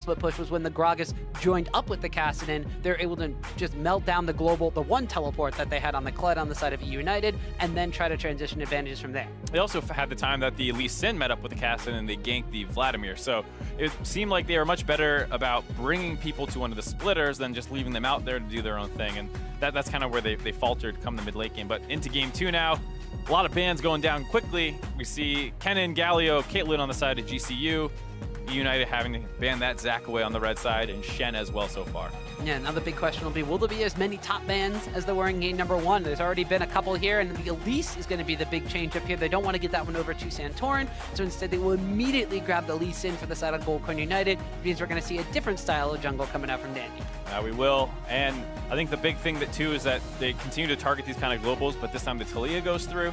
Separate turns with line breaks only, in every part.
split push was when the Gragas joined up with the Kassadin. They're able to just melt down the one teleport that they had on the Kled on the side of eUnited, and then try to transition advantages from there.
They also had the time that the Lee Sin met up with the Kassadin and they ganked the Vladimir. So it seemed like they were much better about bringing people to one of the splitters than just leaving them out there to do their own thing. And that's kind of where they faltered come the mid-late game. But into game 2 now, a lot of bans going down quickly. We see Kennen, Galio, Caitlyn on the side of GCU. eUnited having to ban that Zac away on the red side, and Shen as well so far.
Yeah, another big question will be, will there be as many top bans as there were in game number 1? There's already been a couple here, and the Elise is going to be the big change up here. They don't want to get that one over to Santorin, so instead they will immediately grab the Elise in for the side of Goldcorn United. It means we're going to see a different style of jungle coming out from Dandy.
We will, and I think the big thing too is that they continue to target these kind of globals, but this time the Taliyah goes through.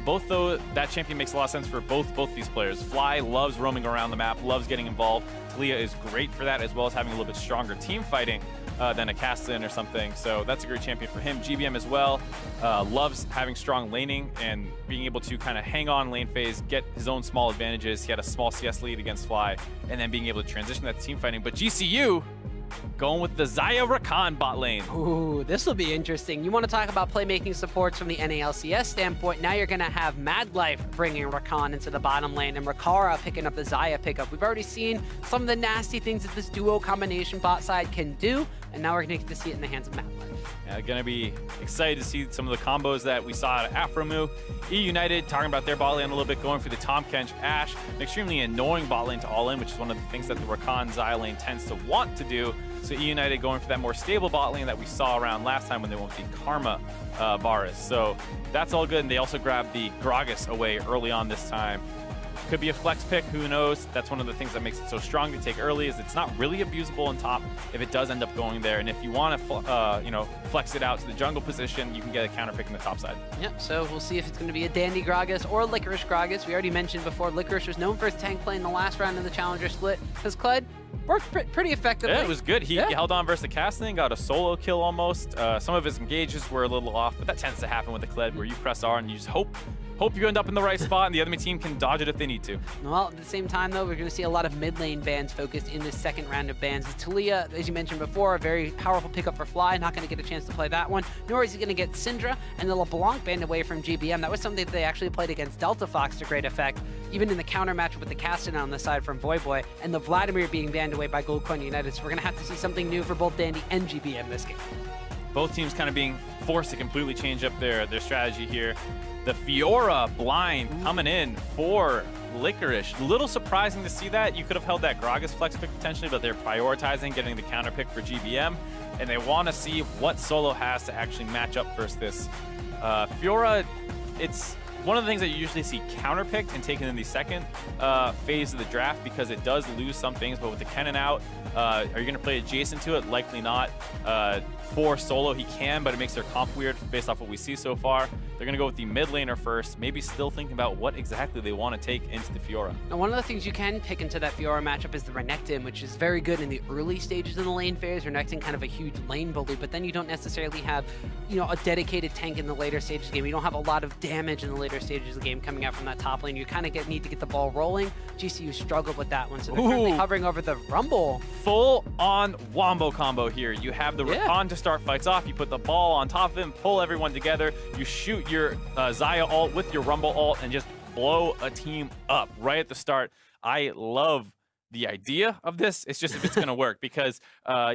Both though, that champion makes a lot of sense for both these players. Fly loves roaming around the map, loves getting involved. Taliyah is great for that, as well as having a little bit stronger team fighting than a Kassadin or something. So that's a great champion for him. GBM as well loves having strong laning and being able to kind of hang on lane phase, get his own small advantages. He had a small CS lead against Fly, and then being able to transition that to team fighting. But GCU going with the Xayah Rakan bot lane.
Ooh, this will be interesting. You want to talk about playmaking supports from the NALCS standpoint. Now you're going to have Mad Life bringing Rakan into the bottom lane and Rakara picking up the Xayah pickup. We've already seen some of the nasty things that this duo combination bot side can do, and now we're going to get to see it in the hands of Mad Life.
Yeah, gonna be excited to see some of the combos that we saw at Afromu. eUnited talking about their bot lane a little bit, going for the Tahm Kench Ashe, an extremely annoying bot lane to all in, which is one of the things that the Rakan Xayah lane tends to want to do. So eUnited going for that more stable bot lane that we saw around last time when they went with the Karma Varus. So that's all good, and they also grabbed the Gragas away early on this time. Could be a flex pick, who knows? That's one of the things that makes it so strong to take early, is it's not really abusable on top if it does end up going there. And if you want to, flex it out to the jungle position, you can get a counter pick in the top side.
Yep, so we'll see if it's going to be a Dandy Gragas or a Licorice Gragas. We already mentioned before, Licorice was known for his tank play in the last round in the Challenger split. His Kled worked pretty effectively.
Yeah, it was good. He held on versus the Kassadin, got a solo kill almost. Some of his engages were a little off, but that tends to happen with the Kled, where you press R and you just hope you end up in the right spot and the enemy team can dodge it if they need to.
Well, at the same time, though, we're going to see a lot of mid lane bans focused in this second round of bans. The Taliyah, as you mentioned before, a very powerful pickup for Fly. Not going to get a chance to play that one. Nor is he going to get Syndra, and the LeBlanc banned away from GBM. That was something that they actually played against Delta Fox to great effect, even in the counter match with the Kassadin on the side from Voyboy, and the Vladimir being banned away by Goldcorn United. So we're going to have to see something new for both Dandy and GBM this game.
Both teams kind of being forced to completely change up their strategy here. The Fiora blind coming in for Licorice. A little surprising to see that. You could have held that Gragas flex pick potentially, but they're prioritizing getting the counter pick for GBM, and they want to see what Solo has to actually match up versus this. Fiora, it's one of the things that you usually see counterpicked and taken in the second phase of the draft, because it does lose some things, but with the Kennen out, are you going to play adjacent to it? Likely not. For Solo, he can, but it makes their comp weird based off what we see so far. They're going to go with the mid laner first, maybe still thinking about what exactly they want to take into the Fiora.
Now, one of the things you can pick into that Fiora matchup is the Renekton, which is very good in the early stages in the lane phase. Renekton kind of a huge lane bully, but then you don't necessarily have, a dedicated tank in the later stages of the game. You don't have a lot of damage in the later stages of the game coming out from that top lane. You kind of need to get the ball rolling. GCU struggled with that one, so they're currently hovering over the Rumble.
Full-on wombo combo here. You have the Rakan to start fights off. You put the ball on top of him, pull everyone together. You shoot your Xayah ult with your Rumble ult and just blow a team up right at the start. I love the idea of this. It's just if it's going to work, because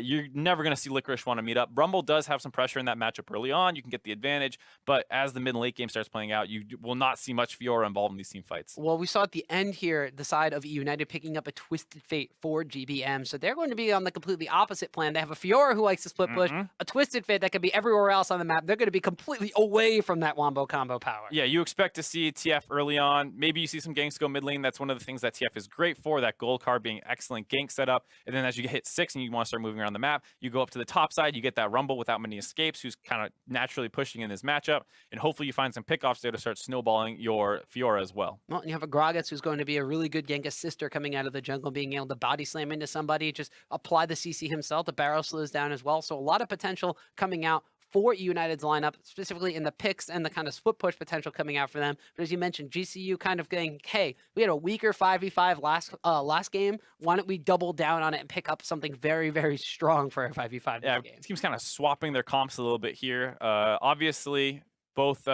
you're never going to see Licorice want to meet up. Rumble does have some pressure in that matchup early on. You can get the advantage, but as the mid and late game starts playing out, you will not see much Fiora involved in these team fights.
Well, we saw at the end here, the side of eUnited picking up a Twisted Fate for GBM, so they're going to be on the completely opposite plan. They have a Fiora who likes to split push, a Twisted Fate that could be everywhere else on the map. They're going to be completely away from that wombo combo power.
Yeah, you expect to see TF early on. Maybe you see some ganks go mid lane. That's one of the things that TF is great for, that gold card being excellent gank setup. And then as you hit 6 and you want to start moving around the map, you go up to the top side, you get that Rumble without many escapes, who's kind of naturally pushing in this matchup, and hopefully you find some pickoffs there to start snowballing your Fiora as well.
Well, you have a Gragas who's going to be a really good gank assister coming out of the jungle, being able to body slam into somebody, just apply the CC himself. The barrel slows down as well, so a lot of potential coming out for eUnited's lineup, specifically in the picks and the kind of split push potential coming out for them. But as you mentioned, GCU kind of getting, hey, we had a weaker 5v5 last game. Why don't we double down on it and pick up something very, very strong for a 5v5
Yeah,
game?
teams kind of swapping their comps a little bit here. Obviously, both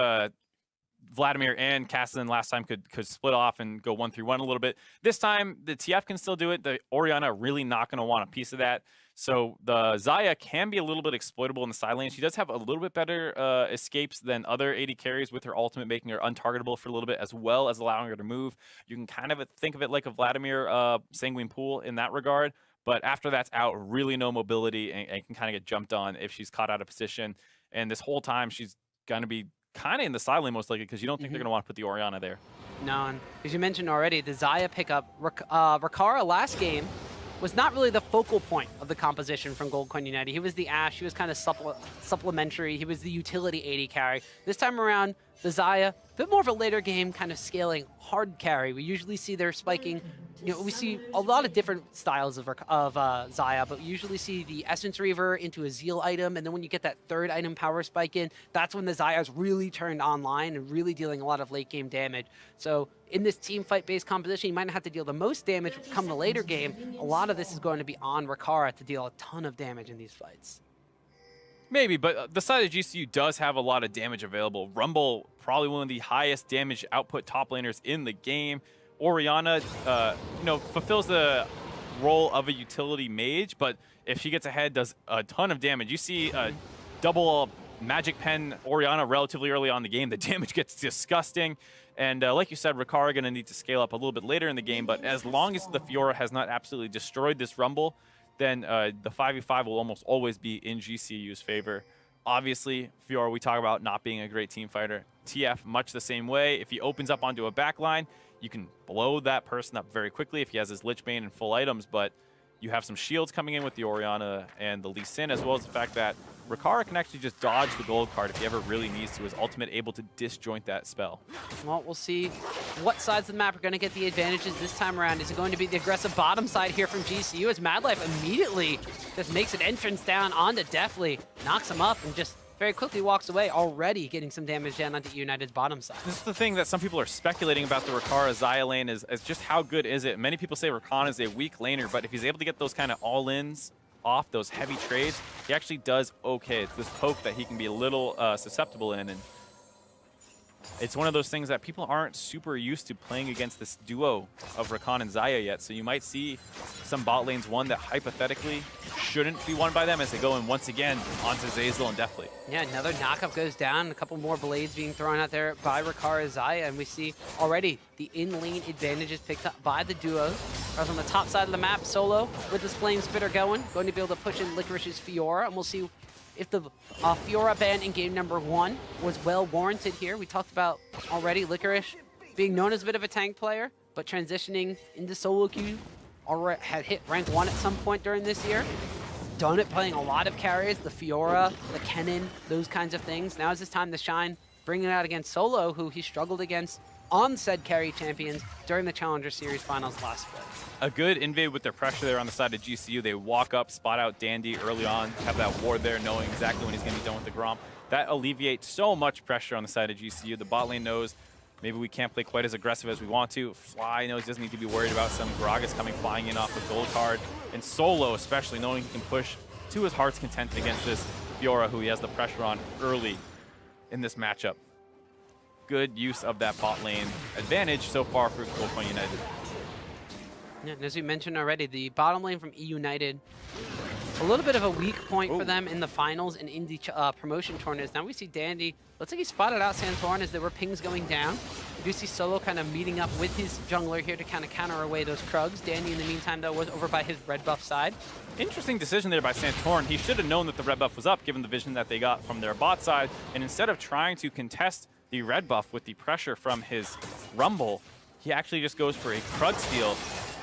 Vladimir and Cassian last time could split off and go 1-3-1 a little bit. This time, the TF can still do it. The Orianna really not going to want a piece of that. So the Xayah can be a little bit exploitable in the side lane. She does have a little bit better escapes than other AD carries, with her ultimate making her untargetable for a little bit, as well as allowing her to move. You can kind of think of it like a Vladimir Sanguine Pool in that regard. But after that's out, really no mobility and can kind of get jumped on if she's caught out of position. And this whole time, she's going to be kind of in the side lane most likely, because you don't think they're going to want to put the Orianna there.
No, and as you mentioned already, the Xayah pickup, Rakara last game was not really the focal point of the composition from Gold Coin United. He was the Ashe, he was kind of supplementary, he was the utility AD carry. This time around, the Xayah, a bit more of a later game kind of scaling hard carry. We usually see their spiking, we see a lot of different styles of Xayah, but we usually see the Essence Reaver into a Zeal item, and then when you get that third item power spike in, that's when the Xayah's really turned online and really dealing a lot of late game damage. So in this team fight based composition, you might not have to deal the most damage come the later game. A lot of this is going to be on Rakara to deal a ton of damage in these fights.
Maybe, but the side of GCU does have a lot of damage available. Rumble, probably one of the highest damage output top laners in the game. Orianna, fulfills the role of a utility mage, but if she gets ahead, does a ton of damage. You see double Magic Pen Orianna relatively early on in the game. The damage gets disgusting. And like you said, Rakara going to need to scale up a little bit later in the game, but as long as the Fiora has not absolutely destroyed this Rumble, then the 5v5 will almost always be in GCU's favor. Obviously, Fiora, we talk about not being a great team fighter. TF, much the same way. If he opens up onto a backline, you can blow that person up very quickly if he has his Lich Bane and full items, but you have some shields coming in with the Orianna and the Lee Sin, as well as the fact that Rakara can actually just dodge the gold card if he ever really needs to. His ultimate able to disjoint that spell.
Well, we'll see what sides of the map are going to get the advantages this time around. Is it going to be the aggressive bottom side here from GCU, as Madlife immediately just makes an entrance down onto Deathly, knocks him up, and just very quickly walks away, already getting some damage down onto United's bottom side.
This is the thing that some people are speculating about the Rakara Xayah lane is just how good is it. Many people say Rakan is a weak laner, but if he's able to get those kind of all-ins off, those heavy trades, he actually does okay. It's this poke that he can be a little susceptible in, and it's one of those things that people aren't super used to playing against this duo of Rakan and Xayah yet, so you might see some bot lanes won that hypothetically shouldn't be won by them as they go in once again onto Zeyzal and Deathly.
Yeah, another knockup goes down, a couple more blades being thrown out there by Rakara Xayah, and we see already the in-lane advantages picked up by the duos. Whereas on the top side of the map, Solo with his Flame Spitter going to be able to push in Licorice's Fiora, and we'll see if the Fiora ban in game number 1 was well warranted here. We talked about already Licorice being known as a bit of a tank player, but transitioning into solo queue, already had hit rank 1 at some point during this year. Done it playing a lot of carries, the Fiora, the Kennen, those kinds of things. Now is his time to shine, bringing it out against Solo, who he struggled against on said carry champions during the Challenger Series finals last split.
A good invade with their pressure there on the side of GCU. They walk up, spot out Dandy early on, have that ward there, knowing exactly when he's going to be done with the Grom. That alleviates so much pressure on the side of GCU. The bot lane knows maybe we can't play quite as aggressive as we want to. Fly knows he doesn't need to be worried about some Gragas coming flying in off the gold card. And Solo, especially, knowing he can push to his heart's content against this Fiora, who he has the pressure on early in this matchup. Good use of that bot lane advantage so far for Gold Coin United.
Yeah, and as we mentioned already, the bottom lane from eUnited, a little bit of a weak point for them in the finals and in the promotion tournaments. Now we see Dandy, looks like he spotted out Santorin as there were pings going down. We do see Solo kind of meeting up with his jungler here to kind of counter away those Krugs. Dandy, in the meantime, though, was over by his red buff side.
Interesting decision there by Santorin. He should have known that the red buff was up, given the vision that they got from their bot side. And instead of trying to contest the red buff with the pressure from his Rumble, he actually just goes for a Krug steal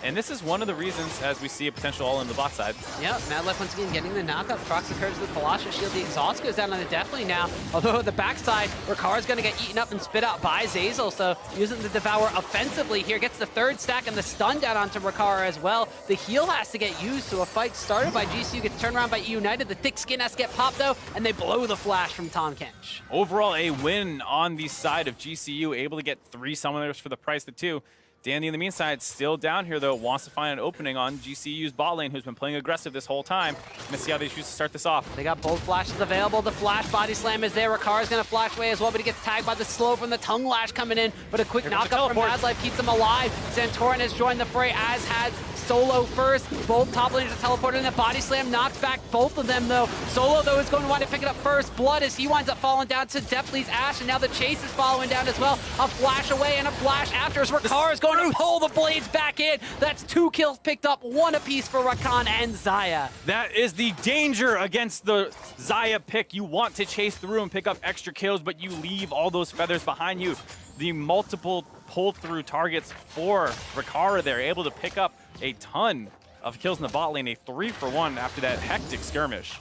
And this is one of the reasons, as we see a potential all in the bot side.
Yeah, Mad Life once again getting the knockup. Proxy curves the Colossus Shield. The exhaust goes down on the Deathly now. Although at the backside, Ricard's going to get eaten up and spit out by Zeyzal. So using the Devour offensively here, gets the third stack and the stun down onto Ricard as well. The heal has to get used, so a fight started by GCU gets turned around by eUnited. The thick skin has to get popped though, and they blow the flash from Tahm Kench.
Overall, a win on the side of GCU, able to get 3 summoners for the price of 2. Dandy in the meantime still down here though, wants to find an opening on GCU's bot lane, who's been playing aggressive this whole time. Gonna see how they choose to start this off.
They got both flashes available. The flash body slam is there. Ricard's gonna flash away as well, but he gets tagged by the slow from the tongue lash coming in. But a quick knockup from Mad Life keeps him alive. Santorin has joined the fray, as has Solo first. Both top laners are teleported, and the body slam knocks back both of them though. Solo though is going to wind up picking up first blood as he winds up falling down to Deathly's Ash, and now the chase is following down as well. A flash away and a flash after as Ricard is going to pull the blades back in. That's 2 kills picked up, 1 apiece for Rakan and Xayah.
That is the danger against the Xayah pick. You want to chase through and pick up extra kills, but you leave all those feathers behind you. The multiple pull-through targets for Ricard, they're able to pick up a ton of kills in the bot lane, a 3-for-1 after that hectic skirmish.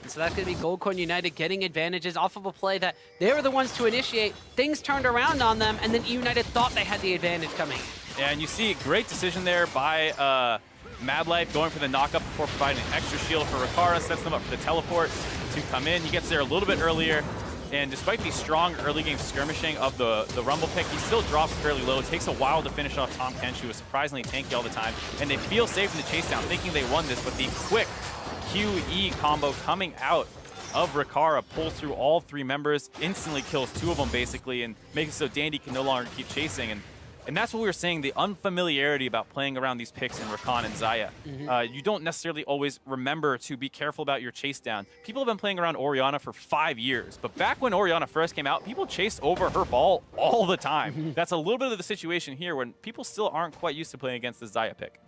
And so that's going to be Gold Coin United getting advantages off of a play that they were the ones to initiate. Things turned around on them, and then eUnited thought they had the advantage coming.
And you see, great decision there by Mad Life going for the knockup before providing an extra shield for Ricard, sets them up for the teleport to come in. He gets there a little bit earlier, and despite the strong early game skirmishing of the Rumble pick, he still drops fairly low. It takes a while to finish off Tahm Kench, who was surprisingly tanky all the time, and they feel safe in the chase down, thinking they won this, but the quick QE combo coming out of Ricard pulls through all 3 members, instantly kills 2 of them basically, and makes it so Dandy can no longer keep chasing. And that's what we were saying, the unfamiliarity about playing around these picks in Rakan and Xayah. You don't necessarily always remember to be careful about your chase down. People have been playing around Orianna for 5 years, but back when Orianna first came out, people chased over her ball all the time. That's a little bit of the situation here when people still aren't quite used to playing against the Xayah pick.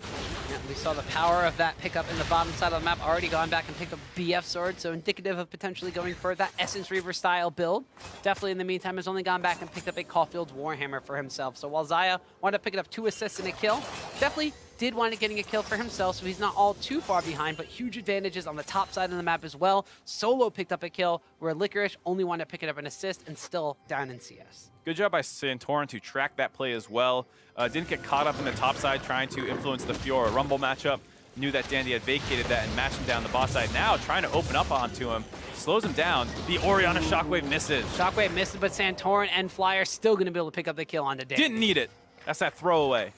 Yeah, we saw the power of that pickup in the bottom side of the map. Already gone back and picked up BF Sword, so indicative of potentially going for that Essence Reaver style build. Definitely in the meantime has only gone back and picked up a Caulfield's Warhammer for himself. So while Xayah wound up picking up 2 assists and a kill, definitely did wind up getting a kill for himself, so he's not all too far behind, but huge advantages on the top side of the map as well. Solo picked up a kill, where Licorice only wound up picking up an assist and still down in CS.
Good job by Santorin to track that play as well. Didn't get caught up in the top side trying to influence the Fiora Rumble matchup. Knew that Dandy had vacated that and matched him down the bot side. Now trying to open up onto him. Slows him down. The Orianna Shockwave misses.
Shockwave misses, but Santorin and Flyer still going to be able to pick up the kill onto Dandy.
Didn't need it. That's that throwaway.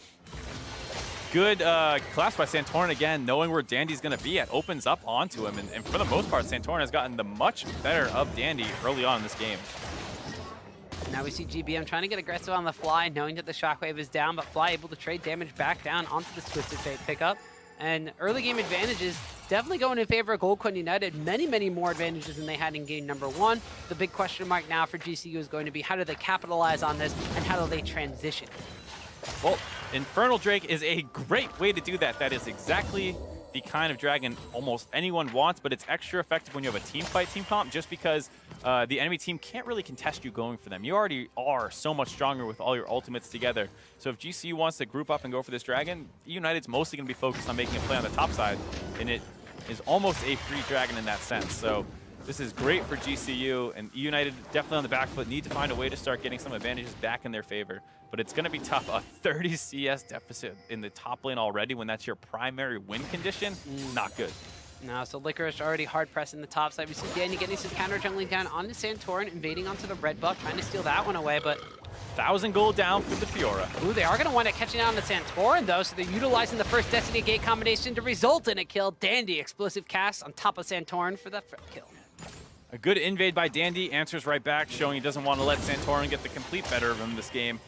Good class by Santorin again, knowing where Dandy's going to be at. Opens up onto him. And for the most part, Santorin has gotten the much better of Dandy early on in this game.
Now we see GBM trying to get aggressive on the Fly, knowing that the Shockwave is down, but Fly able to trade damage back down onto the Twisted Fate pickup. And early game advantages definitely going in favor of Gold Coin United. Many, many more advantages than they had in game number 1. The big question mark now for GCU is going to be how do they capitalize on this and how do they transition?
Well, Infernal Drake is a great way to do that. That is exactly the kind of dragon almost anyone wants, but it's extra effective when you have a team fight, team comp, just because the enemy team can't really contest you going for them. You already are so much stronger with all your ultimates together. So if GCU wants to group up and go for this dragon, eUnited's mostly going to be focused on making a play on the top side, and it is almost a free dragon in that sense. So this is great for GCU, and eUnited definitely on the back foot, need to find a way to start getting some advantages back in their favor. But it's going to be tough. A 30 CS deficit in the top lane already when that's your primary win condition, not good.
No, so Licorice already hard pressing the top side. We see Danny getting some counter jungling down onto Santorin, invading onto the red buff, trying to steal that one away, but
1,000 gold down for the Fiora.
Ooh, they are going to wind up catching down the Santorin, though, so they're utilizing the first Destiny Gate combination to result in a kill. Dandy, explosive cast on top of Santorin for the kill.
A good invade by Dandy, answers right back, showing he doesn't want to let Santorin get the complete better of him this game.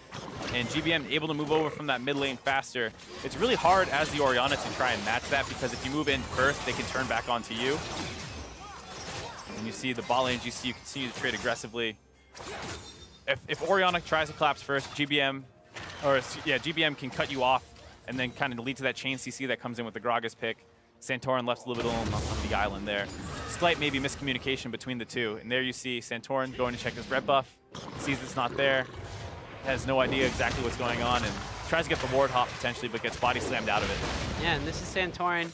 And GBM able to move over from that mid lane faster. It's really hard as the Orianna to try and match that, because if you move in first, they can turn back onto you. And you see the bot lane GCU continue to trade aggressively. If Orianna tries to collapse first, GBM can cut you off and then kind of lead to that chain CC that comes in with the Gragas pick. Santorin left a little bit alone on the island there. Slight maybe miscommunication between the two. And there you see Santorin going to check his red buff, sees it's not there, has no idea exactly what's going on, and tries to get the ward hop potentially, but gets body slammed out of it.
Yeah, and this is Santorin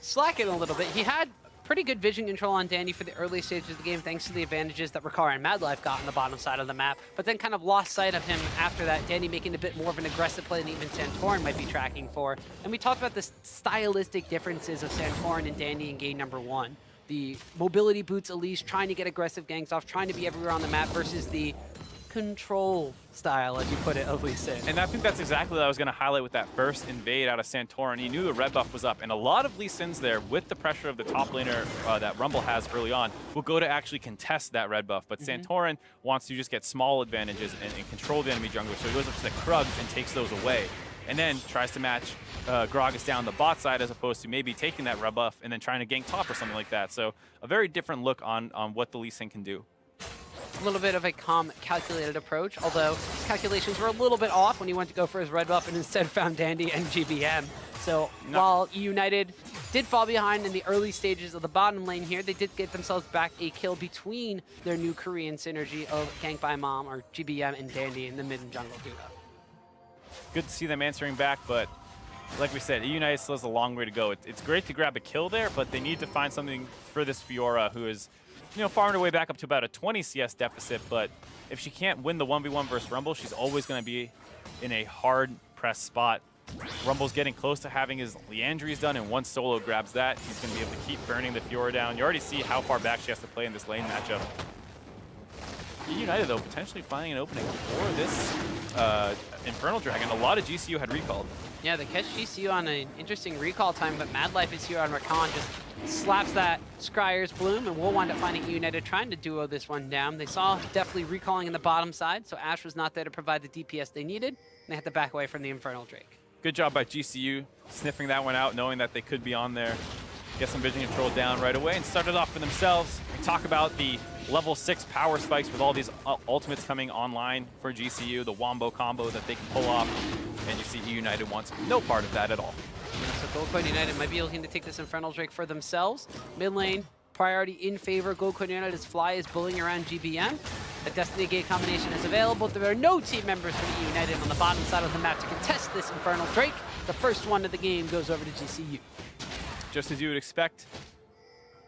slacking a little bit. He had pretty good vision control on Dandy for the early stages of the game, thanks to the advantages that Rakara and Madlife got on the bottom side of the map, but then kind of lost sight of him after that, Dandy making a bit more of an aggressive play than even Santorin might be tracking for. And we talked about the stylistic differences of Santorin and Dandy in game number 1. The mobility boots Elise, trying to get aggressive ganks off, trying to be everywhere on the map, versus the control style, as you put it, Elise.
And I think that's exactly what I was going to highlight with that first invade out of Santorin. He knew the red buff was up, and a lot of Lee Sin's there, with the pressure of the top laner that Rumble has early on, will go to actually contest that red buff. But Santorin wants to just get small advantages and control the enemy jungler, so he goes up to the Krugs and takes those away. And then tries to match Gragas down the bot side, as opposed to maybe taking that red buff and then trying to gank top or something like that. So a very different look on what the Lee Sin can do.
A little bit of a calm, calculated approach, although his calculations were a little bit off when he went to go for his red buff and instead found Dandy and GBM. So while eUnited did fall behind in the early stages of the bottom lane here, they did get themselves back a kill between their new Korean synergy of Gank by Mom, or GBM, and Dandy in the mid and jungle duo.
Good to see them answering back, but like we said, eUnited still has a long way to go. It's great to grab a kill there, but they need to find something for this Fiora, who is, farming her way back up to about a 20 CS deficit. But if she can't win the 1v1 versus Rumble, she's always going to be in a hard press spot. Rumble's getting close to having his Leandries done, and once Solo grabs that, he's going to be able to keep burning the Fiora down. You already see how far back she has to play in this lane matchup. eUnited, though, potentially finding an opening for this Infernal Dragon. A lot of GCU had recalled. Yeah, they catch GCU on an interesting recall time, but Madlife is here on Rakan, just slaps that Scryer's Bloom, and we'll wind up finding eUnited trying to duo this one down. They saw definitely recalling in the bottom side, so Ashe was not there to provide the DPS they needed, and they had to back away from the Infernal Drake. Good job by GCU, sniffing that one out, knowing that they could be on there. Get some vision control down right away and start it off for themselves. We talk about the level 6 power spikes with all these ultimates coming online for GCU, the Wombo combo that they can pull off, and you see eUnited wants no part of that at all. Yeah, so Gold Coin United might be looking to take this Infernal Drake for themselves. Mid lane, priority in favor. Gold Coin United as Fly is bullying around GBM. The Destiny Gate combination is available. There are no team members for the eUnited on the bottom side of the map to contest this Infernal Drake. The first one of the game goes over to GCU. Just as you would expect,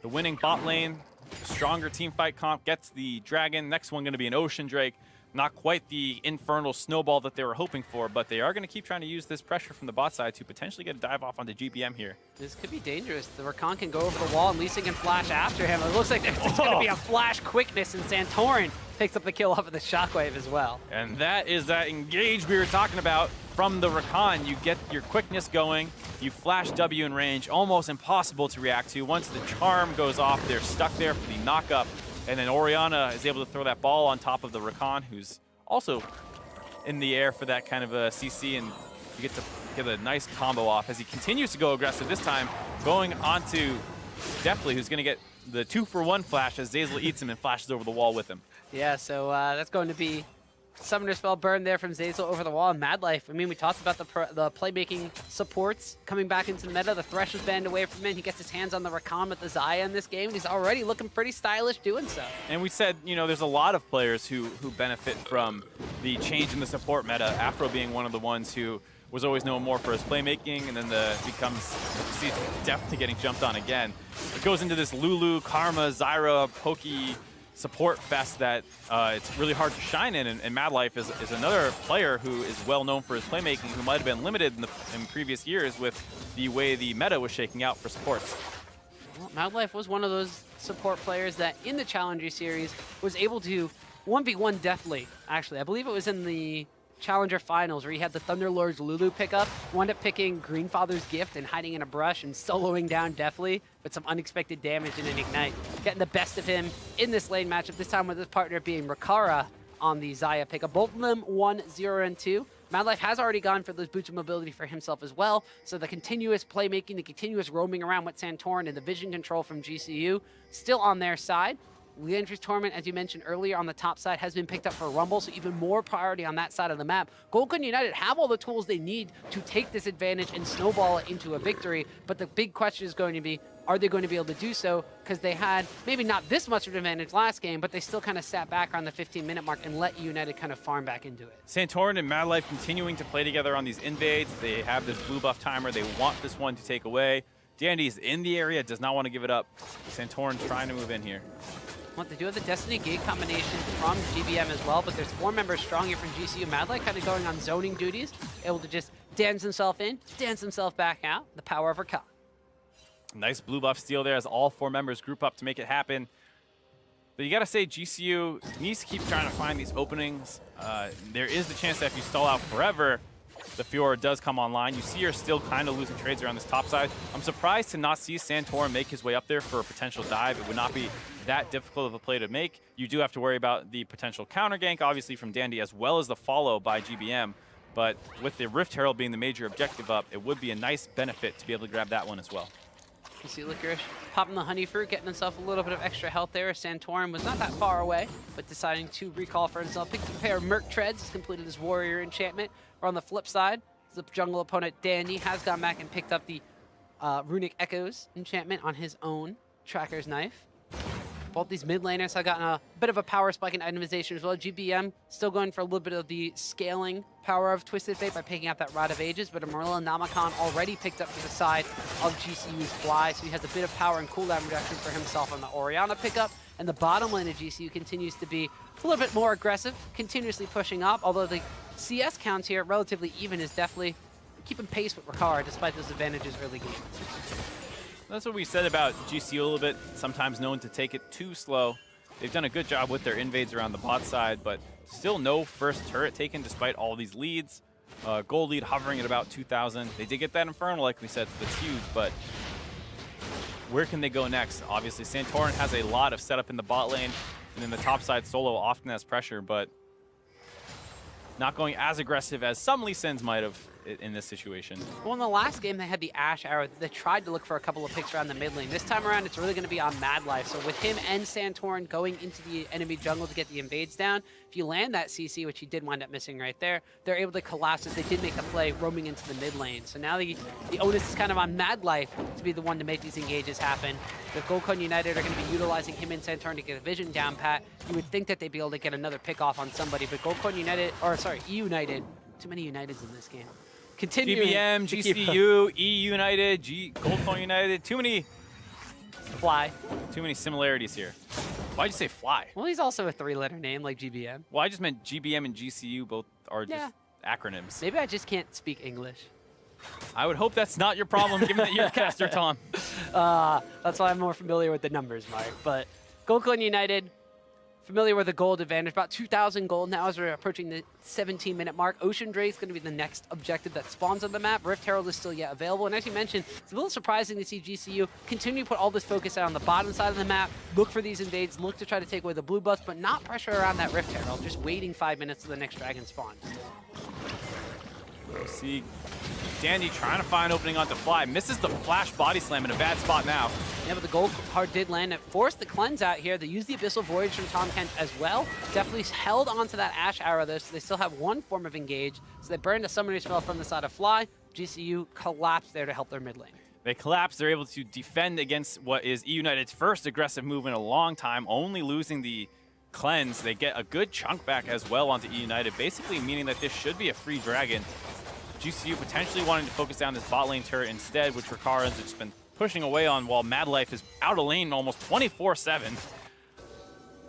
the winning bot lane, the stronger team fight comp gets the Dragon. Next one going to be an Ocean Drake. Not quite the infernal snowball that they were hoping for, but they are going to keep trying to use this pressure from the bot side to potentially get a dive off onto GBM here. This could be dangerous. The Rakan can go over the wall and Lee Sin can flash after him. It looks like there's going to be a flash quickness, and Santorin picks up the kill off of the Shockwave as well. And that is that engage we were talking about from the Rakan. You get your quickness going, you flash W in range, almost impossible to react to. Once the charm goes off, they're stuck there for the knockup. And then Orianna is able to throw that ball on top of the Rakan, who's also in the air for that kind of a CC, and you get to get a nice combo off as he continues to go aggressive, this time going onto Deftly, who's going to get the 2-for-1 flash as Zeyzal eats him and flashes over the wall with him. Yeah, so that's going to be Summoner Spell burn there from Zeyzal over the wall. And Madlife, I mean, we talked about the playmaking supports coming back into the meta. The Thresh was banned away from him. He gets his hands on the Rakan with the Xayah in this game, and he's already looking pretty stylish doing so. And we said, there's a lot of players who benefit from the change in the support meta, Afro being one of the ones who was always known more for his playmaking, and then see definitely getting jumped on again. It goes into this Lulu, Karma, Zyra, Poke support fest that it's really hard to shine in, and Madlife is another player who is well known for his playmaking, who might have been limited in previous years with the way the meta was shaking out for supports. Well, Madlife was one of those support players that in the Challenger Series was able to 1v1 Deftly, actually. I believe it was in the Challenger Finals where he had the Thunderlord's Lulu pickup, wound up picking Greenfather's Gift and hiding in a brush and soloing down Deftly with some unexpected damage and an Ignite. Getting the best of him in this lane matchup, this time with his partner being Rakara on the Xayah pickup. Both of them 1, 0, and 2. Madlife has already gone for those boots of mobility for himself as well, so the continuous playmaking, the continuous roaming around with Santorin, and the vision control from GCU still on their side.
Leandry's Torment, as you mentioned earlier, on the top side has been picked up for Rumble, so even more priority on that side of the map. Gold Coast United have all the tools they need to take this advantage and snowball it into a victory, but the big question is going to be, are they going to be able to do so? Because they had maybe not this much of an advantage last game, but they still kind of sat back on the 15-minute mark and let eUnited kind of farm back into it.
Santorin and Mad Life continuing to play together on these invades. They have this blue buff timer. They want this one to take away. Dandy's in the area, does not want to give it up. Santorin trying to move in here.
Well, they do have the Destiny Gate combination from GBM as well, but there's 4 members strong here from GCU. Mad Life kind of going on zoning duties, able to just dance himself in, dance himself back out. The power of Rakan.
Nice blue buff steal there as all 4 members group up to make it happen. But you got to say, GCU needs to keep trying to find these openings. There is the chance that if you stall out forever, the Fiora does come online. You see her still kind of losing trades around this top side. I'm surprised to not see Santorin make his way up there for a potential dive. It would not be that difficult of a play to make. You do have to worry about the potential counter gank, obviously, from Dandy, as well as the follow by GBM. But with the Rift Herald being the major objective up, it would be a nice benefit to be able to grab that one as well.
You see Licorice popping the honey fruit, getting himself a little bit of extra health there. Santorin was not that far away, but deciding to recall for himself. Picked up a pair of Merc Treads, he's completed his Warrior enchantment. Or on the flip side, the jungle opponent Dandy has gone back and picked up the Runic Echoes enchantment on his own Tracker's Knife. Both these mid laners have gotten a bit of a power spike in itemization as well. GBM still going for a little bit of the scaling power of Twisted Fate by picking up that Rod of Ages, but Amarilla Namakan already picked up to the side of GCU's Fly, so he has a bit of power and cooldown reduction for himself on the Orianna pickup. And the bottom lane of GCU continues to be a little bit more aggressive, continuously pushing up, although the CS counts here relatively even is definitely keeping pace with Ricard despite those advantages early game.
That's what we said about GCU a little bit, sometimes known to take it too slow. They've done a good job with their invades around the bot side, but still no first turret taken despite all these leads. Gold lead hovering at about 2,000. They did get that Inferno, like we said, so that's huge, but where can they go next? Obviously, Santorin has a lot of setup in the bot lane, and then the top side solo often has pressure, but not going as aggressive as some Lee Sins might have in this situation.
Well, in the last game, they had the Ashe Arrow. They tried to look for a couple of picks around the mid lane. This time around, it's really going to be on Mad Life. So with him and Santorin going into the enemy jungle to get the invades down, if you land that CC, which he did wind up missing right there, they're able to collapse as they did make the play roaming into the mid lane. So now the onus is kind of on Mad Life to be the one to make these engages happen. The Gold Coast United are going to be utilizing him and Santorin to get a vision down pat. You would think that they'd be able to get another pick off on somebody, but Gold Coast United, or sorry, eUnited, too many Uniteds in this game. Continuing
GBM, GCU, eUnited, Gold Coast United, too many similarities here. Why'd you say Fly?
Well, he's also a 3-letter name like GBM.
Well, I just meant GBM and GCU both are just acronyms.
Maybe I just can't speak English.
I would hope that's not your problem, given that you're a caster, Tom.
That's why I'm more familiar with the numbers, Mark. But Gold Coast United, familiar with the gold advantage, about 2,000 gold now as we're approaching the 17-minute mark. Ocean Drake is going to be the next objective that spawns on the map. Rift Herald is still yet available. And as you mentioned, it's a little surprising to see GCU continue to put all this focus out on the bottom side of the map, look for these invades, look to try to take away the blue buffs, but not pressure around that Rift Herald, just waiting 5 minutes till the next dragon spawn.
You see Dandy trying to find opening onto Fly. Misses the flash body slam in a bad spot now.
Yeah, but the gold card did land. It forced the cleanse out here. They used the Abyssal Voyage from Tom Kent as well. Definitely held onto that Ashe Arrow though, so they still have one form of engage. So they burned a Summoner Spell from the side of Fly. GCU collapsed there to help their mid lane.
They collapse. They're able to defend against what is eUnited's first aggressive move in a long time, only losing the cleanse. They get a good chunk back as well onto eUnited, basically meaning that this should be a free dragon. GCU potentially wanting to focus down this bot lane turret instead, which Ricard has just been pushing away on, while Mad Life is out of lane almost 24/7,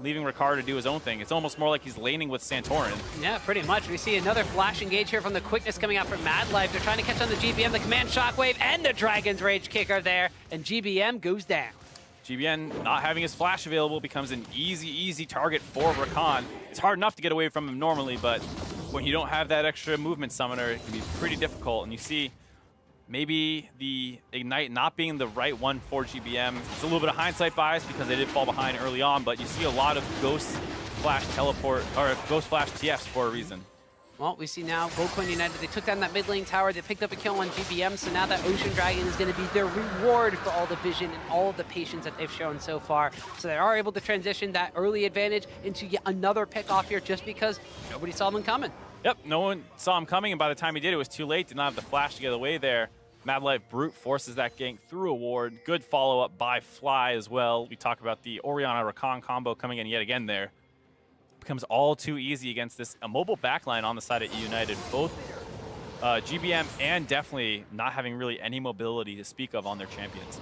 leaving Ricard to do his own thing. It's almost more like he's laning with Santorin.
Yeah, pretty much. We see another flash engage here from the quickness coming out from Mad Life. They're trying to catch on the GBM, the Command Shockwave, and the Dragon's Rage kicker there, and GBM goes down.
GBN not having his flash available becomes an easy target for Rakan. It's hard enough to get away from him normally, but when you don't have that extra movement summoner, it can be pretty difficult. And you see maybe the Ignite not being the right one for GBM. It's a little bit of hindsight bias because they did fall behind early on, but you see a lot of Ghost Flash teleport, or Ghost Flash TFs for a reason.
Well, we see now Goldcoin United, they took down that mid lane tower, they picked up a kill on GBM, so now that Ocean Dragon is going to be their reward for all the vision and all of the patience that they've shown so far. So they are able to transition that early advantage into yet another pick off here just because nobody saw them coming.
Yep, no one saw him coming, and by the time he did, it was too late. Did not have the flash to get away there. Mad Life brute forces that gank through a ward. Good follow-up by Fly as well. We talk about the Orianna Rakan combo coming in yet again there. Becomes all too easy against this immobile backline on the side of eUnited. Both GBM and definitely not having really any mobility to speak of on their champions.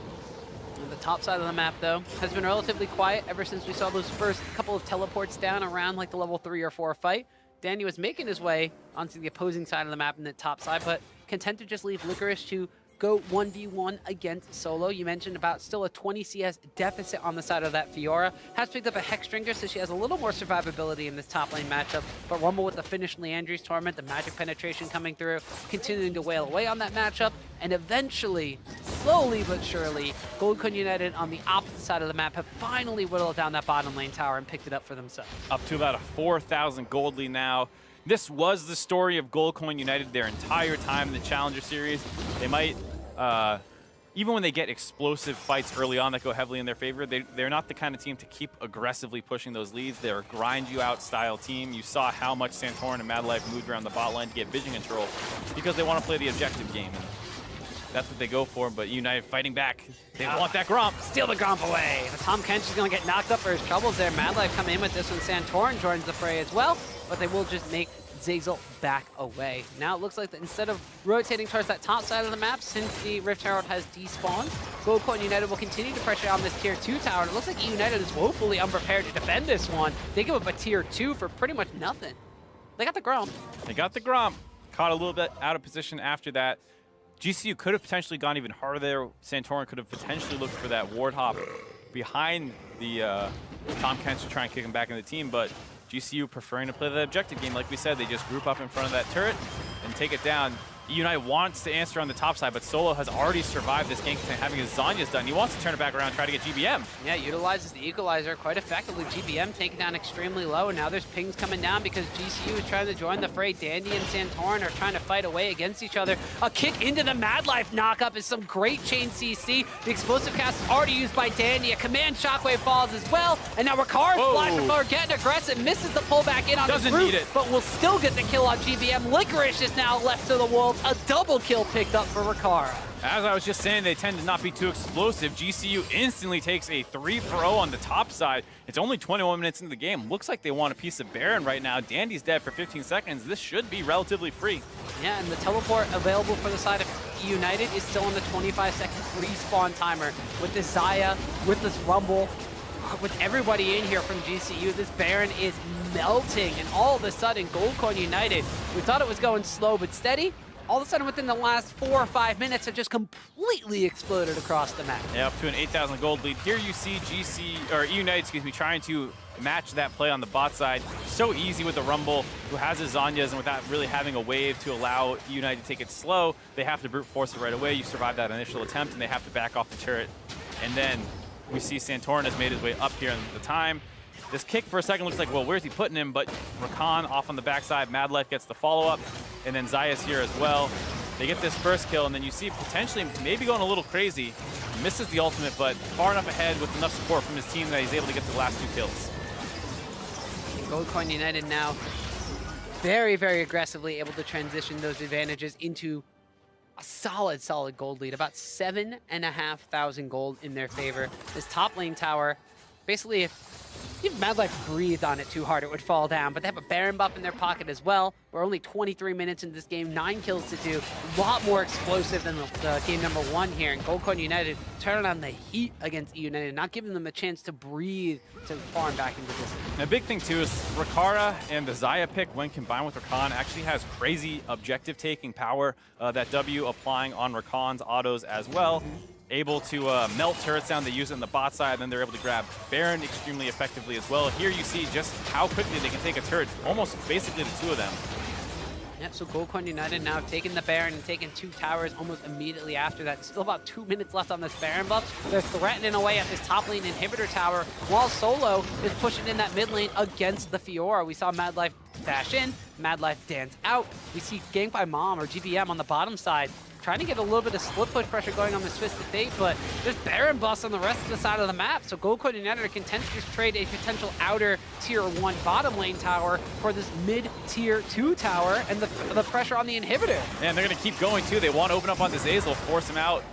And the top side of the map, though, has been relatively quiet ever since we saw those first couple of teleports down around like the level 3 or 4 fight. Danny was making his way onto the opposing side of the map in the top side, but content to just leave Licorice to go 1v1 against Solo. You mentioned about still a 20 CS deficit on the side of that Fiora. Has picked up a Hexdrinker, so she has a little more survivability in this top lane matchup. But Rumble with the finished Leandri's Torment, the magic penetration coming through, continuing to wail away on that matchup. And eventually, slowly but surely, Goldcoin United on the opposite side of the map have finally whittled down that bottom lane tower and picked it up for themselves. Up
to about a 4,000 gold lead now. This was the story of Goldcoin United their entire time in the Challenger Series. They might, even when they get explosive fights early on that go heavily in their favor, they're not the kind of team to keep aggressively pushing those leads. They're a grind-you-out style team. You saw how much Santorin and Mad Life moved around the bot lane to get vision control because they want to play the objective game. And that's what they go for, but United fighting back. They want that Gromp.
Steal the Gromp away. Tom Kench is going to get knocked up for his troubles there. Mad Life come in with this one. Santorin joins the fray as well, but they will just make Zeyzal back away. Now it looks like that instead of rotating towards that top side of the map, since the Rift Herald has despawned, Goldcoin United will continue to pressure on this tier 2 tower. And it looks like United is woefully unprepared to defend this one. They give up a tier 2 for pretty much nothing. They got the Gromp.
They got the Gromp. Caught a little bit out of position after that. GCU could have potentially gone even harder there. Santorin could have potentially looked for that ward hop behind the Tom Kench to try and kick him back in the team, but GCU preferring to play the objective game. Like we said, they just group up in front of that turret and take it down. eUnited wants to answer on the top side, but Solo has already survived this gank, having his Zanya's done. He wants to turn it back around and try to get GBM.
Yeah, utilizes the equalizer quite effectively. GBM taken down extremely low, and now there's pings coming down because GCU is trying to join the fray. Dandy and Santorin are trying to fight away against each other. A kick into the Mad Life knockup is some great chain CC. The explosive cast is already used by Dandy. A command shockwave falls as well, and now Ricard flashing forward, getting aggressive, misses the pullback in on the
Doesn't need it,
but will still get the kill on GBM. Licorice is now left to the wolves. A double kill picked up for Ricard.
As I was just saying, they tend to not be too explosive. GCU instantly takes a 3-for-0 on the top side. It's only 21 minutes into the game. Looks like they want a piece of Baron right now. Dandy's dead for 15 seconds. This should be relatively free.
Yeah, and the teleport available for the side of United is still on the 25-second respawn timer. With this Xayah, with this Rumble, with everybody in here from GCU, this Baron is melting. And all of a sudden, Goldcoin United, we thought it was going slow but steady. All of a sudden, within the last 4 or 5 minutes, it just completely exploded across the map.
Yeah, up to an 8,000 gold lead. Here you see eUnited, trying to match that play on the bot side. So easy with the Rumble, who has his Zanyas, and without really having a wave to allow United to take it slow, they have to brute force it right away. You survive that initial attempt, and they have to back off the turret. And then we see Santorin has made his way up here in the time. This kick for a second looks like, well, where's he putting him? But Rakan off on the backside. Mad Life gets the follow-up. And then Xayah's here as well. They get this first kill, and then you see potentially maybe going a little crazy. Misses the ultimate, but far enough ahead with enough support from his team that he's able to get the last 2 kills.
And Goldcoin United now very, very aggressively able to transition those advantages into a solid gold lead. About 7,500 gold in their favor. This top lane tower, basically, if Mad Life breathed on it too hard, it would fall down. But they have a Baron buff in their pocket as well. We're only 23 minutes into this game, 9 kills to do. A lot more explosive than the game number 1 here. And Goldcoin United turning on the heat against eUnited, not giving them a chance to breathe to farm back into this.
And a big thing too is Ricard and the Xayah pick, when combined with Rakan, actually has crazy objective taking power. That W applying on Rakan's autos as well. Able to melt turrets down. They use it in the bot side, and then they're able to grab Baron extremely effectively as well. Here you see just how quickly they can take a turret, almost basically the 2 of them.
Yep, so Goldcoin United now taking the Baron and taking 2 towers almost immediately after that. Still about 2 minutes left on this Baron buff. They're threatening away at this top lane inhibitor tower while Solo is pushing in that mid lane against the Fiora. We saw Mad Life dash in, Mad Life dance out. We see Gank by Mom or GBM on the bottom side, trying to get a little bit of split push pressure going on this Twisted Fate, but there's Baron busts on the rest of the side of the map, so Gold United are content to just trade a potential outer tier 1 bottom lane tower for this mid-tier 2 tower and the pressure on the inhibitor.
And they're going to keep going too. They want to open up on this Azazel, force him out.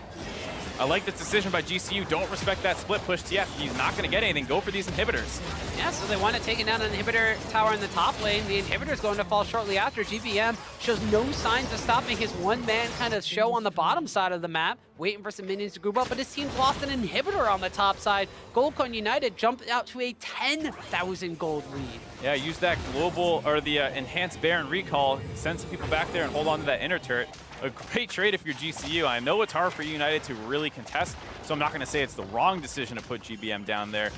I like this decision by GCU. Don't respect that split push. TF, he's not going to get anything. Go for these inhibitors.
Yeah, so they want to take down an inhibitor tower in the top lane. The inhibitor's going to fall shortly after. GBM shows no signs of stopping his one-man kind of show on the bottom side of the map, waiting for some minions to group up, but his team's lost an inhibitor on the top side. Goldcoin United jumped out to a 10,000 gold lead.
Yeah, use that global, or the enhanced Baron recall, send some people back there and hold on to that inner turret. A great trade if you're GCU. I know it's hard for United to really contest, so I'm not going to say it's the wrong decision to put GBM down there.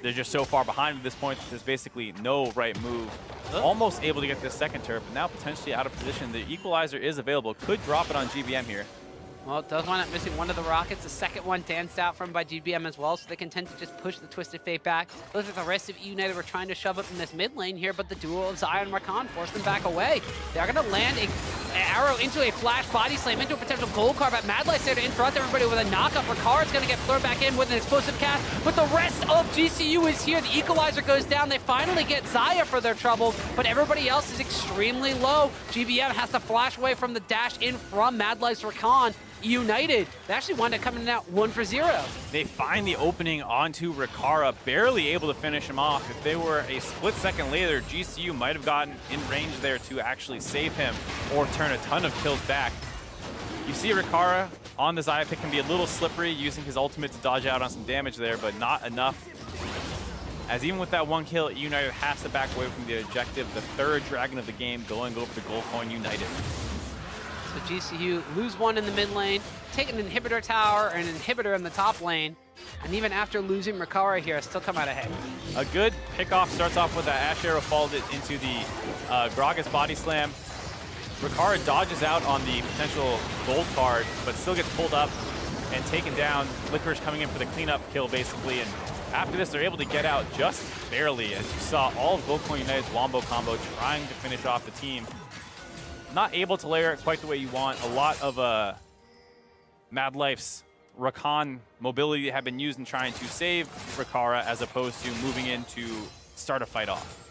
They're just so far behind at this point that there's basically no right move. Almost able to get this second turret, but now potentially out of position. The equalizer is available. Could drop it on GBM here.
Well, it does wind up missing one of the rockets. The second one danced out from by GBM as well, so they can tend to just push the Twisted Fate back. Looks like the rest of eUnited were trying to shove up in this mid lane here, but the duo of Xayah and Rakan forced them back away. They're going to land an arrow into a flash body slam, into a potential gold card, but Mad Light's there to interrupt everybody with a knockup. Ricard's going to get flured back in with an explosive cast, but the rest of GCU is here. The equalizer goes down. They finally get Xayah for their troubles, but everybody else is extremely low. GBM has to flash away from the dash in from Mad Light's Rakan. United, they actually wound up coming out 1-0.
They find the opening onto Rikara, barely able to finish him off. If they were a split second later, GCU might have gotten in range there to actually save him or turn a ton of kills back. You see Rikara on the Xayah pick can be a little slippery, using his ultimate to dodge out on some damage there, but not enough. As even with that one kill, United has to back away from the objective, the third dragon of the game, going over to Goldcoin United.
So GCU lose one in the mid lane, take an inhibitor tower and an inhibitor in the top lane, and even after losing Rikara here, still come out ahead.
A good pickoff starts off with that Ash Arrow followed into the Gragas Body Slam. Rikara dodges out on the potential gold card, but still gets pulled up and taken down. Licorice coming in for the cleanup kill, basically, and after this, they're able to get out just barely, as you saw all of Goldcoin United's wombo combo trying to finish off the team. Not able to layer it quite the way you want. A lot of Mad Life's Rakan mobility have been used in trying to save Rikara as opposed to moving in to start a fight off.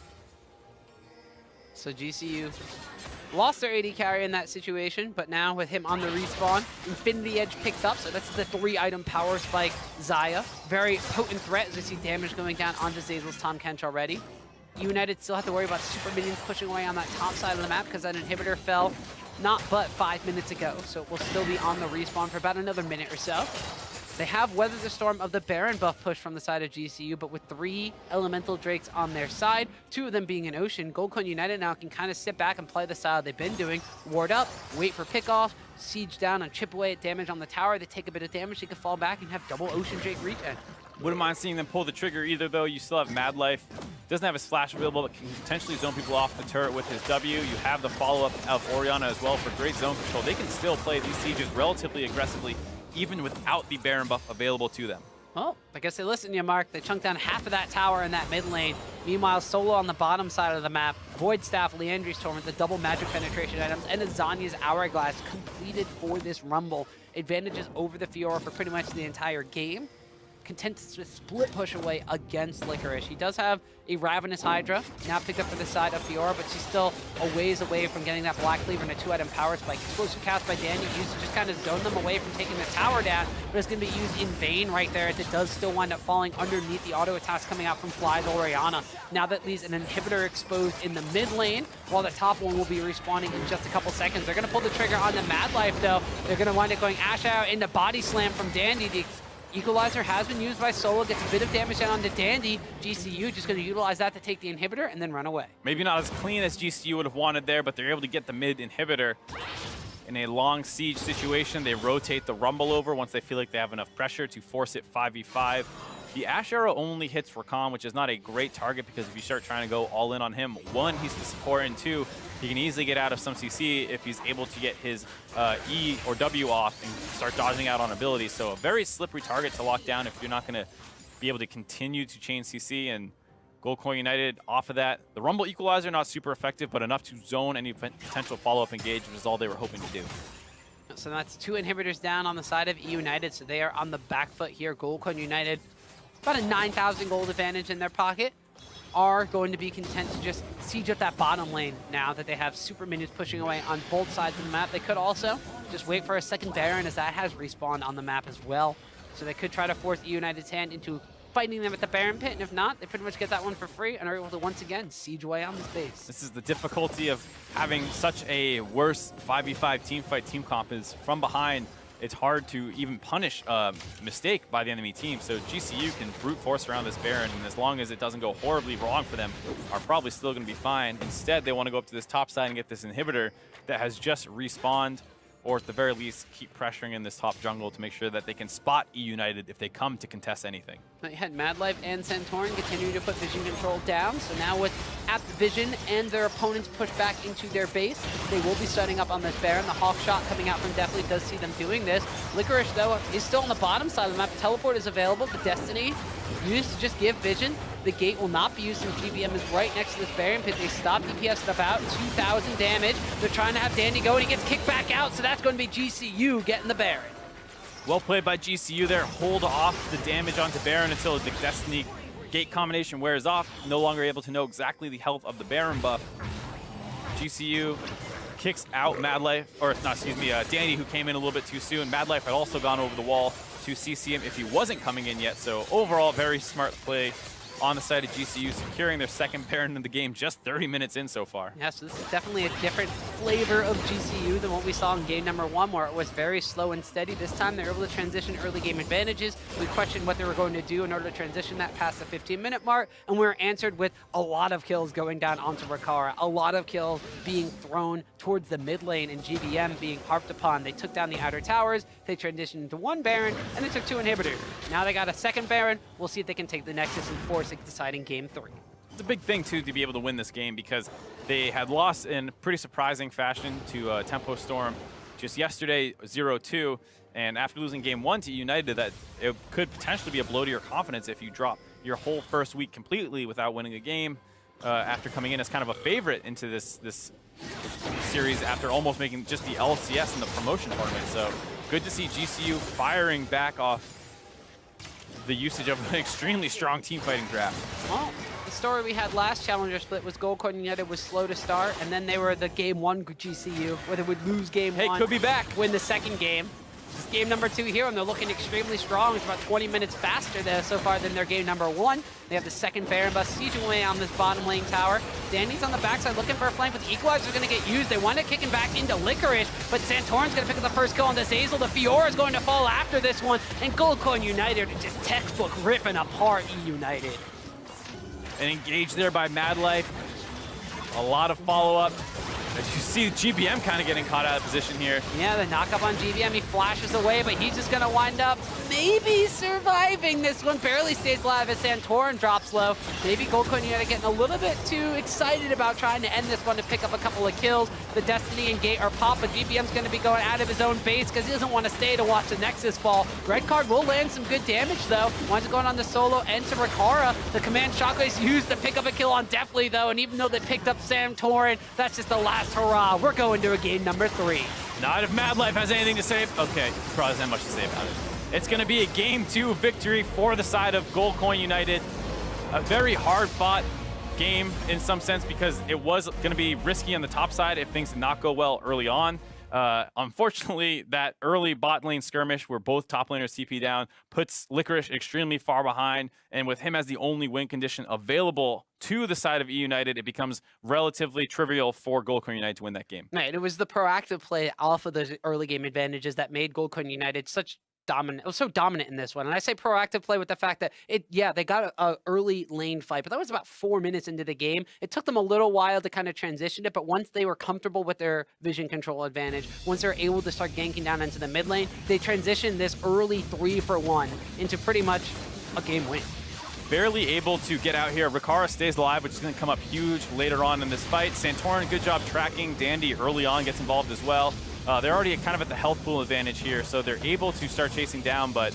So GCU lost their AD carry in that situation, but now with him on the respawn, Infinity Edge picked up, so that's the 3-item power spike Xayah. Very potent threat as we see damage going down onto Zazel's Tahm Kench already. United still have to worry about super minions pushing away on that top side of the map because that inhibitor fell not but 5 minutes ago, so it will still be on the respawn for about another minute or so. They have weathered the storm of the Baron buff push from the side of GCU, but with 3 elemental drakes on their side, 2 of them being in Ocean, Goldcoin United now can kind of sit back and play the style they've been doing. Ward up, wait for pickoff, siege down and chip away at damage on the tower. They take a bit of damage, they can fall back and have double Ocean Drake regen.
Wouldn't mind seeing them pull the trigger either, though. You still have Mad Life. Doesn't have his flash available, but can potentially zone people off the turret with his W. You have the follow-up of Orianna as well for great zone control. They can still play these sieges relatively aggressively, even without the Baron buff available to them.
Well, I guess they listened to you, Mark. They chunked down half of that tower in that mid lane. Meanwhile, Solo on the bottom side of the map, Void Staff, Leandri's Torment, the double magic penetration items, and Azania's Hourglass completed for this Rumble. Advantages over the Fiora for pretty much the entire game. Content to split push away against Licorice. He does have a Ravenous Hydra, now picked up for the side of Fiora, but she's still a ways away from getting that Black Cleaver and a 2-item power spike. Explosive cast by Danny used to just kind of zone them away from taking the tower down, but it's going to be used in vain right there, as it does still wind up falling underneath the auto attacks coming out from Fly's Orianna. Now that leaves an inhibitor exposed in the mid lane, while the top one will be respawning in just a couple seconds. They're going to pull the trigger on the Mad Life, though. They're going to wind up going Ash out into Body Slam from Dandy. The Equalizer has been used by Solo, gets a bit of damage down onto Dandy. GCU just going to utilize that to take the inhibitor and then run away.
Maybe not as clean as GCU would have wanted there, but they're able to get the mid inhibitor. In a long siege situation, they rotate the Rumble over once they feel like they have enough pressure to force it 5v5. The Ash Arrow only hits Rakan, which is not a great target because if you start trying to go all in on him, 1, he's the support, and 2, he can easily get out of some CC if he's able to get his E or W off and start dodging out on abilities. So a very slippery target to lock down if you're not going to be able to continue to chain CC. And Gold United off of that. The Rumble Equalizer, not super effective, but enough to zone any potential follow-up engage, which is all they were hoping to do.
So that's 2 inhibitors down on the side of eUnited, so they are on the back foot here. Gold United, about a 9,000 gold advantage in their pocket, are going to be content to just siege up that bottom lane now that they have super minions pushing away on both sides of the map. They could also just wait for a second Baron, as that has respawned on the map as well. So they could try to force eUnited's hand into fighting them at the Baron pit, and if not, they pretty much get that one for free and are able to once again siege away on this base.
This is the difficulty of having such a worse 5v5 team fight. Team comp is from behind. It's hard to even punish a mistake by the enemy team, so GCU can brute force around this Baron, and as long as it doesn't go horribly wrong for them, are probably still going to be fine. Instead, they want to go up to this top side and get this inhibitor that has just respawned, or at the very least, keep pressuring in this top jungle to make sure that they can spot eUnited if they come to contest anything.
You had Mad Life and Santorin continue to put vision control down, so now with Apt Vision and their opponents pushed back into their base, they will be setting up on this Baron. The Hawk shot coming out from Definitely does see them doing this. Licorice, though, is still on the bottom side of the map. Teleport is available, but Destiny used to just give vision. The gate will not be used, and GBM is right next to this Baron pit. They stop DPS at about 2,000 damage. They're trying to have Dandy go, and he gets kicked back out, so that's going to be GCU getting the Baron.
Well played by GCU there. Hold off the damage onto Baron until the Destiny gate combination wears off. No longer able to know exactly the health of the Baron buff. GCU kicks out Mad Life, or not, excuse me, Dandy, who came in a little bit too soon. Mad Life had also gone over the wall to CC him if he wasn't coming in yet. So overall, very smart play on the side of GCU, securing their second Baron in the game just 30 minutes in so far.
Yeah, so this is definitely a different flavor of GCU than what we saw in game number 1, where it was very slow and steady. This time they're able to transition early game advantages. We questioned what they were going to do in order to transition that past the 15-minute mark, and we were answered with a lot of kills going down onto Rakara, a lot of kills being thrown towards the mid lane, and GBM being harped upon. They took down the outer towers, they transitioned into 1 Baron, and they took 2 inhibitors. Now they got a second Baron. We'll see if they can take the Nexus and force it, deciding game 3.
It's a big thing, too, to be able to win this game, because they had lost in pretty surprising fashion to Tempo Storm just yesterday, 0-2, and after losing game 1 to United, that it could potentially be a blow to your confidence if you drop your whole first week completely without winning a game after coming in as kind of a favorite into this series after almost making just the LCS in the promotion tournament. So good to see GCU firing back off the usage of an extremely strong team fighting draft.
Well, the story we had last Challenger split was Gold United was slow to start, and then they were the game 1 GCU, where they would lose game 1.
Hey, could be back.
Win the second game. This is game number 2 here, and they're looking extremely strong. It's about 20 minutes faster there so far than their game number 1. They have the second Baron bus sieging away on this bottom lane tower. Dandy's on the backside looking for a flank, but the Equalizer's going to get used. They wind up kicking back into Licorice, but Santorin's going to pick up the first kill on this Azel. The Fiora's going to fall after this one, and Gold United are just textbook ripping apart eUnited.
An engage there by Mad Life. A lot of follow-up. As you see, GBM kind of getting caught out of position here.
Yeah, the knock-up on GBM, he flashes away, but he's just going to wind up maybe surviving this one. Barely stays alive as Santorin drops low. Maybe Gold United getting a little bit too excited about trying to end this one to pick up a couple of kills. The Destiny and Gate are popped, but GBM's going to be going out of his own base because he doesn't want to stay to watch the Nexus fall. Red card will land some good damage, though. Winds up going on the solo and to Rakara. The command shotgun is used to pick up a kill on Definitely, though, and even though they picked up Santorin, that's just the last hurrah. We're going to a game number 3.
Not if Mad Life has anything to say. Okay, probably doesn't have much to say about it. It's going to be a game 2 victory for the side of Gold United. A very hard-fought game in some sense because it was going to be risky on the top side if things did not go well early on. Unfortunately, that early bot lane skirmish where both top laners TP down puts Licorice extremely far behind, and with him as the only win condition available to the side of eUnited, it becomes relatively trivial for Gold United to win that game.
Right, it was the proactive play off of those early game advantages that made Gold United such dominant. It was so dominant in this one. And I say proactive play with the fact that they got a early lane fight, but that was about 4 minutes into the game. It took them a little while to kind of transition it, but once they were comfortable with their vision control advantage, once they were able to start ganking down into the mid lane, they transitioned this early 3-for-1 into pretty much a game win.
Barely able to get out here. Rakara stays alive, which is going to come up huge later on in this fight. Santorin, good job tracking. Dandy early on gets involved as well. They're already kind of at the health pool advantage here, so they're able to start chasing down, but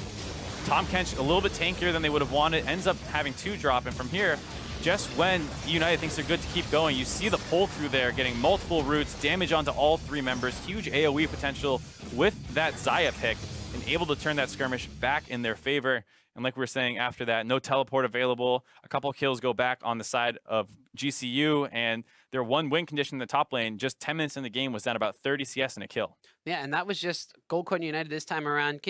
Tahm Kench a little bit tankier than they would have wanted, ends up having 2 drop, and from here, just when eUnited thinks they're good to keep going, you see the pull through there, getting multiple roots, damage onto all 3 members, huge AoE potential with that Xayah pick, and able to turn that skirmish back in their favor. And like we were saying after that, no teleport available. A couple kills go back on the side of GCU, and their 1 win condition in the top lane, just 10 minutes in the game, was down about 30 CS and a kill.
Yeah, and that was just Gold Coin United this time around,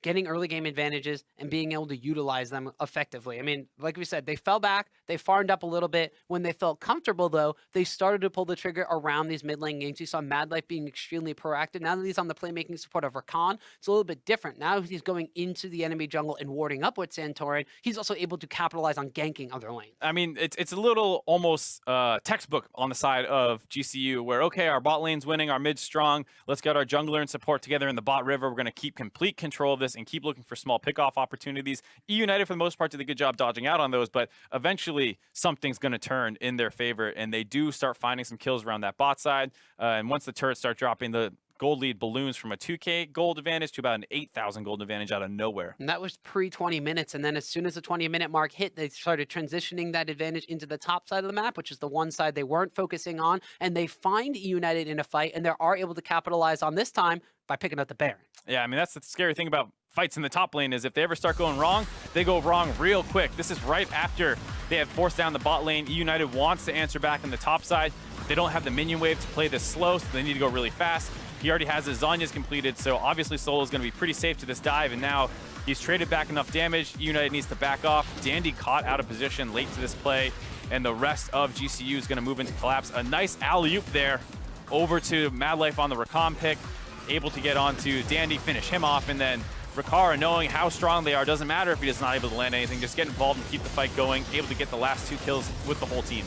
getting early game advantages and being able to utilize them effectively. I mean, like we said, they fell back, they farmed up a little bit. When they felt comfortable, though, they started to pull the trigger around these mid lane games. You saw Mad Life being extremely proactive. Now that he's on the playmaking support of Rakan, it's a little bit different. Now he's going into the enemy jungle and warding up with Santorin. He's also able to capitalize on ganking other lanes.
I mean, it's a little almost textbook on the side of GCU, where, okay, our bot lane's winning, our mid's strong, let's get our jungler and support together in the bot river. We're going to keep complete control of this and keep looking for small pickoff opportunities. eUnited, for the most part, did a good job dodging out on those, but eventually something's going to turn in their favor, and they do start finding some kills around that bot side. And once the turrets start dropping, the gold lead balloons from a 2K gold advantage to about an 8,000 gold advantage out of nowhere.
And that was pre-20 minutes. And then as soon as the 20-minute mark hit, they started transitioning that advantage into the top side of the map, which is the one side they weren't focusing on. And they find eUnited in a fight, and they are able to capitalize on this time by picking up the Baron.
Yeah, I mean, that's the scary thing about fights in the top lane, is if they ever start going wrong, they go wrong real quick. This is right after they have forced down the bot lane. eUnited wants to answer back on the top side. They don't have the minion wave to play this slow, so they need to go really fast. He already has his Zhonya's completed, so obviously Solo is going to be pretty safe to this dive, and now he's traded back enough damage. eUnited needs to back off. Dandy caught out of position late to this play, and the rest of GCU is going to move into collapse. A nice alley-oop there over to Mad Life on the Rakan pick, able to get onto Dandy, finish him off, and then Rakara, knowing how strong they are, doesn't matter if he is not able to land anything, just get involved and keep the fight going, able to get the last 2 kills with the whole team.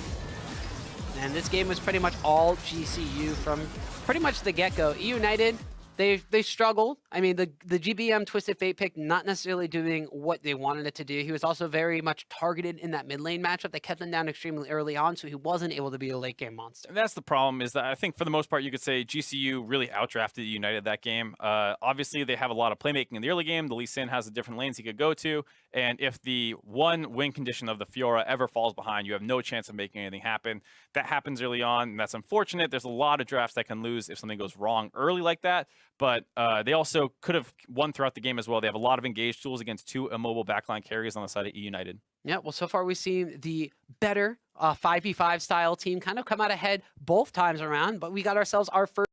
And this game was pretty much all GCU from pretty much the get-go. eUnited, they struggled. I mean, the GBM Twisted Fate pick not necessarily doing what they wanted it to do. He was also very much targeted in that mid lane matchup. They kept him down extremely early on, so he wasn't able to be a late game monster.
That's the problem, is that I think for the most part you could say GCU really outdrafted eUnited that game. Obviously, they have a lot of playmaking in the early game. The Lee Sin has the different lanes he could go to, and if the 1 win condition of the Fiora ever falls behind, you have no chance of making anything happen. That happens early on, and that's unfortunate. There's a lot of drafts that can lose if something goes wrong early like that, but they also could have won throughout the game as well. They have a lot of engaged tools against 2 immobile backline carries on the side of eUnited.
Yeah, well, so far we've seen the better 5v5 style team kind of come out ahead both times around, but we got ourselves our first